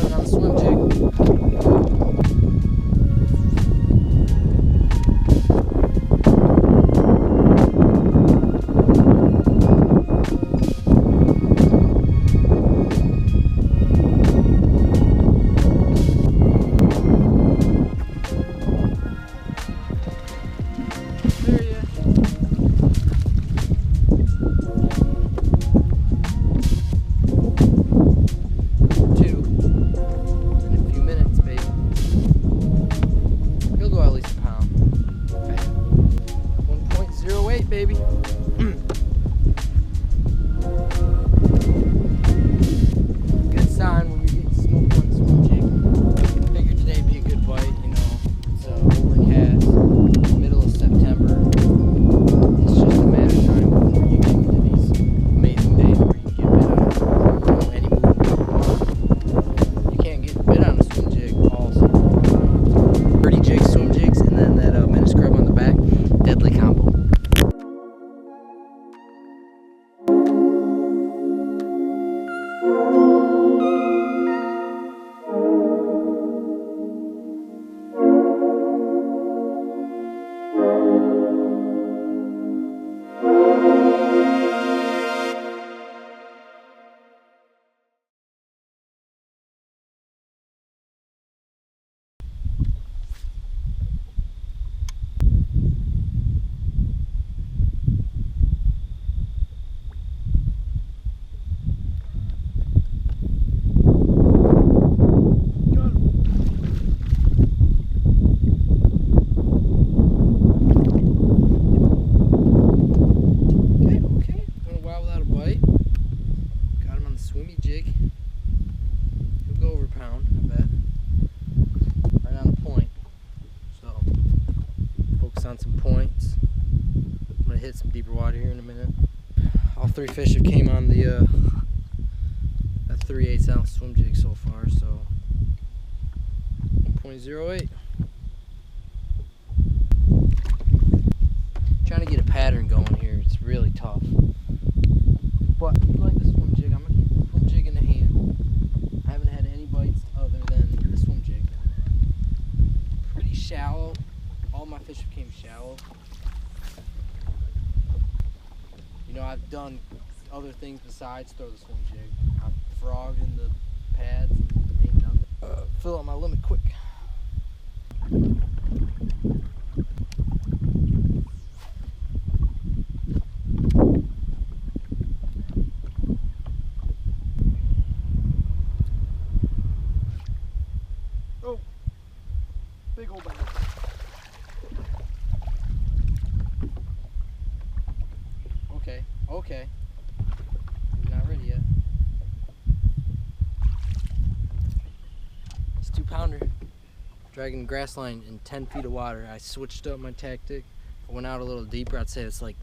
7 on the swim jig. Baby. Good sign when you're getting smoked on the swim jig. Figured today'd be a good bite, you know. It's overcast, middle of September. It's just a matter of time before you get into these amazing days where you can get bit on any movement. You can't get bit on a swim jig also. 30 jigs, swim jigs, and then that minute scrub on the back. Deadly combo. Swimmy jig. He'll go over a pound, I bet. Right on the point. So, focus on some points. I'm gonna hit some deeper water here in a minute. All 3 fish have came on the that 3/8 ounce swim jig so far. So, 1.08. Trying to get a pattern going here. It's really tough. But if you like the swim jig, I'm gonna keep the swim jig in the hand. I haven't had any bites other than the swim jig. Pretty shallow. All my fish became shallow. You know, I've done other things besides throw the swim jig. I've frogged in the pads and ain't nothing. Fill out my limit quick. Big old bag. Okay. He's not ready yet. It's a 2-pounder. Dragging grass line in 10 feet of water. I switched up my tactic. I went out a little deeper. I'd say it's like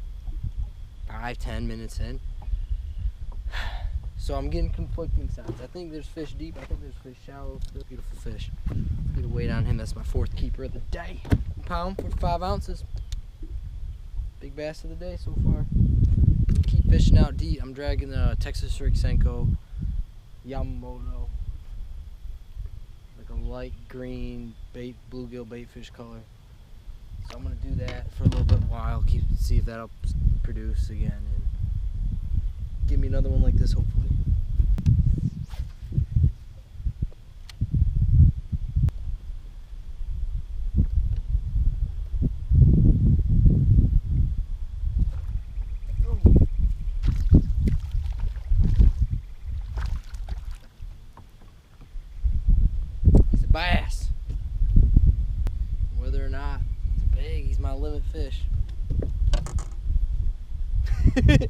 5-10 minutes in. So I'm getting conflicting signs. I think there's fish deep. I think there's fish shallow. Beautiful fish. Get a weight on him. That's my 4th keeper of the day. Pound for 5 ounces. Big bass of the day so far. Keep fishing out deep. I'm dragging the Texas Rig Senko Yamamoto. Like a light green bluegill baitfish color. So I'm gonna do that for a little bit while. See if that'll produce again and give me another one like this hopefully. Bass. Whether or not it's big, he's my limit fish. I'm gonna have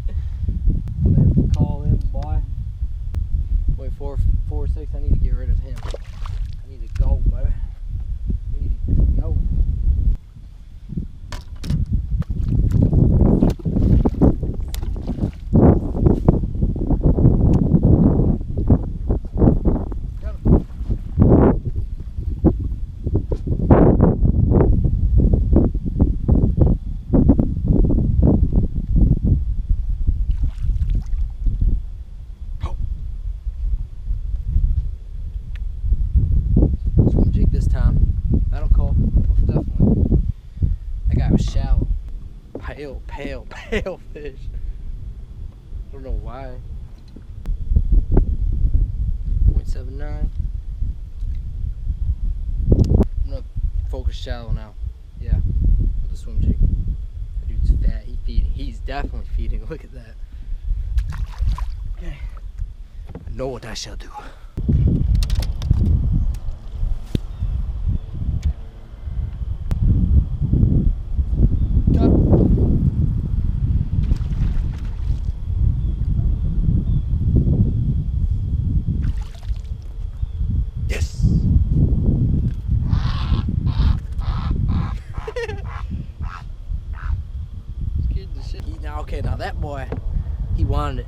to call him, boy. Wait, 4.6. I need to get rid of him. I need to go, baby. I need to go. pale fish. I don't know why. 0.79. I'm gonna focus shallow now. Yeah, with the swim jig. That dude's fat. He's feeding. He's definitely feeding. Look at that. Okay. I know what I shall do. Okay, now that boy, he wanted it.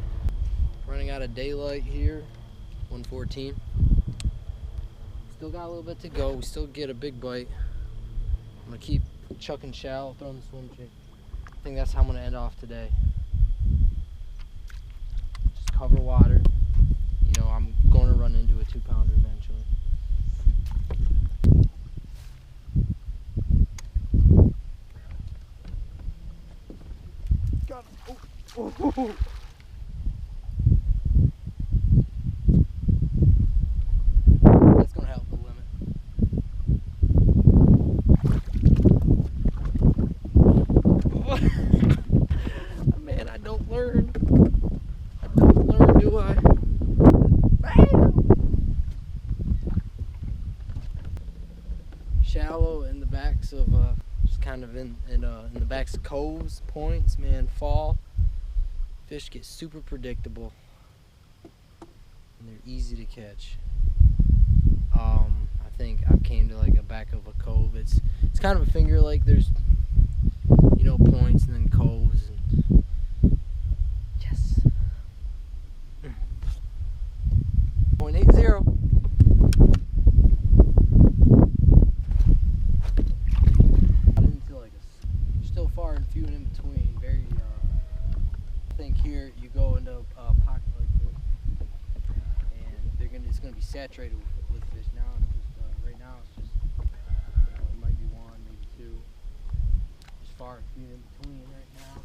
Running out of daylight here, 1:14. Still got a little bit to go. We still get a big bite. I'm gonna keep chucking shallow, throwing the swim jig. I think that's how I'm gonna end off today. Just cover water. You know, I'm going to run into a 2-pounder eventually. Oh. That's gonna help the limit. Man, I don't learn. Do I? Bam! Shallow in the backs of just kind of in the backs of coves, points, man, fall. Fish get super predictable and they're easy to catch. I think I came to like a back of a cove. It's kind of a finger lake. There's, you know, points and then coves. And yes. 0.80. Got into like still far and few and in between. Very I think here you go into a pocket like this, and it's gonna be saturated with fish. Now it's just right now it's just, you know, it might be one, maybe two. As far as being in between right now.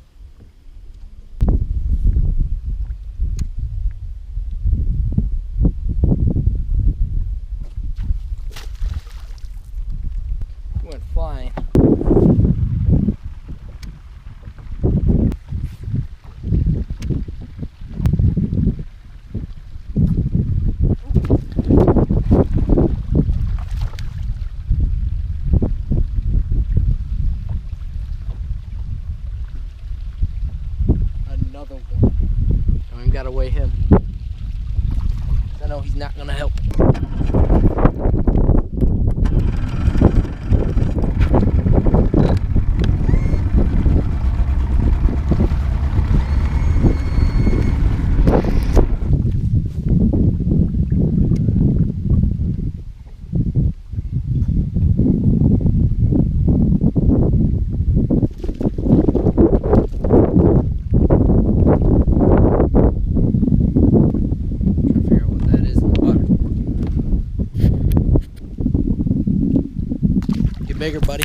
He went flying. Another one. And we've got to weigh him. I know he's not going to help. Bigger, buddy.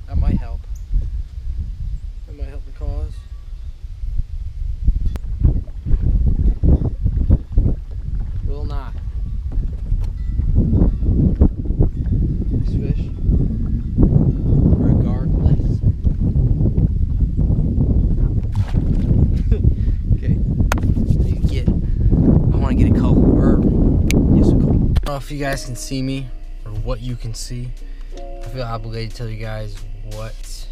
That might help. That might help the cause. Will not. Nice fish. Regardless. I don't know if you guys can see me or what you can see. I feel obligated to tell you guys what.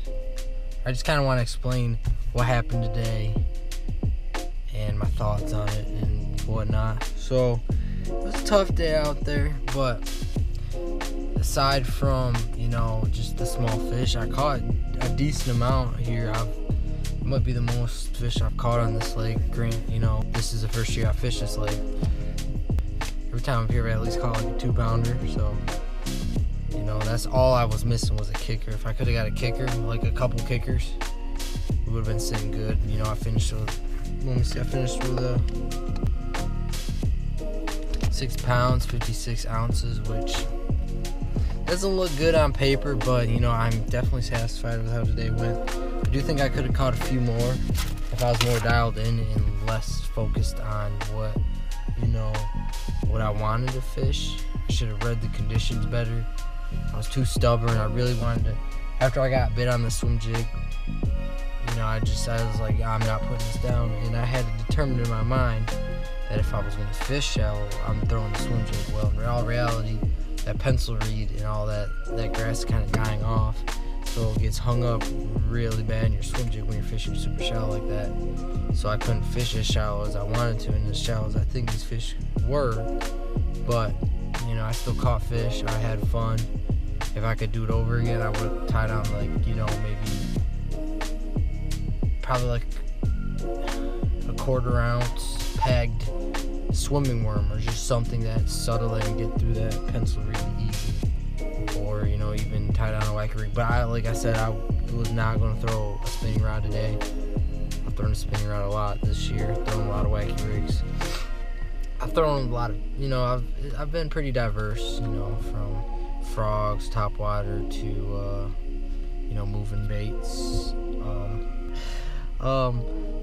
I just kind of want to explain what happened today and my thoughts on it and whatnot. So it was a tough day out there, but aside from, you know, just the small fish, I caught a decent amount here. It might be the most fish I've caught on this lake. You know, this is the first year I fished this lake. Every time I'm here, I at least caught like a 2-pounder. So, you know, that's all I was missing was a kicker. If I could have got a kicker, like a couple kickers, we would have been sitting good. You know, I finished with let me see, I finished with 6 pounds, 56 ounces, which doesn't look good on paper, but you know, I'm definitely satisfied with how today went. I do think I could have caught a few more if I was more dialed in and less focused on what I wanted to fish. I should have read the conditions better. I was too stubborn. I really wanted to. After I got bit on the swim jig, I was like, I'm not putting this down, and I had to determine in my mind that if I was going to fish shallow, I'm throwing the swim jig. Well, in all reality, that pencil reed and all that grass is kind of dying off, so it gets hung up really bad in your swim jig when you're fishing super shallow like that. So I couldn't fish as shallow as I wanted to, and as shallow as I think these fish were. But I still caught fish. I had fun. If I could do it over again, I would have tied on probably like a 1/4 ounce pegged swimming worm, or just something that's subtle that can get through that pencil really easy, or even tie down a wacky rig. But like I said, I was not going to throw a spinning rod today. I've thrown a spinning rod a lot this year, thrown a lot of wacky rigs. I've thrown a lot of, I've been pretty diverse, from frogs, topwater to moving baits.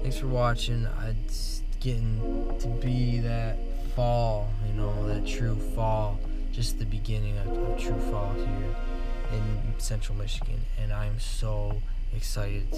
Thanks for watching. It's getting to be that fall, that true fall, just the beginning of true fall here in Central Michigan, and I'm so excited to